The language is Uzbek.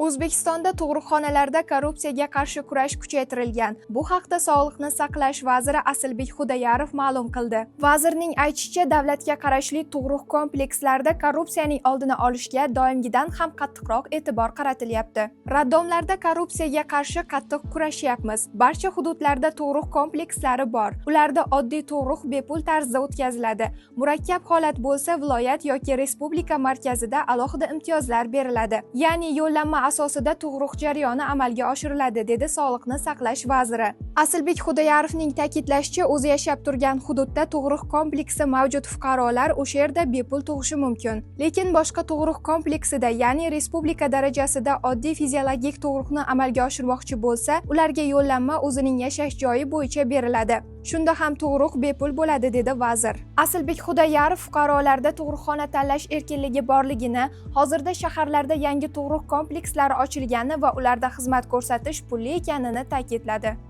O'zbekistonda tug'ruqxonalarda korrupsiyaga qarshi kurash kuchaytirilgan. Bu haqda Sog'liqni saqlash vaziri Asilbek Xudayarov ma'lum qildi. Vazirning aytishicha, davlatga qarashli tug'ruq komplekslarida korrupsiyaning oldini olishga doimgidan ham qattiqroq e'tibor qaratilyapti. Raddomlarda korrupsiyaga qarshi qattiq kurashyapmiz. Barcha hududlarda tug'ruq komplekslari bor. Ularda oddiy tug'ruq bepul tarzda o'tkaziladi. Murakkab holat bo'lsa, viloyat yoki respublika markazida alohida imtiyozlar beriladi. Ya'ni yo'llanma asosida tug'ruq jarayoni amalga oshiriladi, dedi Sog'liqni saqlash vaziri. Asilbek Xudoyarovning ta'kidlashicha, o'zi yashab turgan hududda tug'ruq kompleksi mavjud fuqarolar o'sha yerda bepul tug'ishi mumkin. Lekin boshqa tug'ruq kompleksida, ya'ni respublika darajasida oddiy fiziologik tug'ruqni amalga oshirmoqchi bo'lsa, ularga yo'llanma o'zining yashash joyi bo'yicha beriladi. Shunda ham tug'ruq bepul bo'ladi, dedi vazir. Asilbek Xudayarov fuqarolarda tug'ruqxona tanlash erkinligi borligini, hozirda shaharlarda yangi tug'ruq komplekslari ochilgani va ularda xizmat ko'rsatish pulli ekanini ta'kidladi.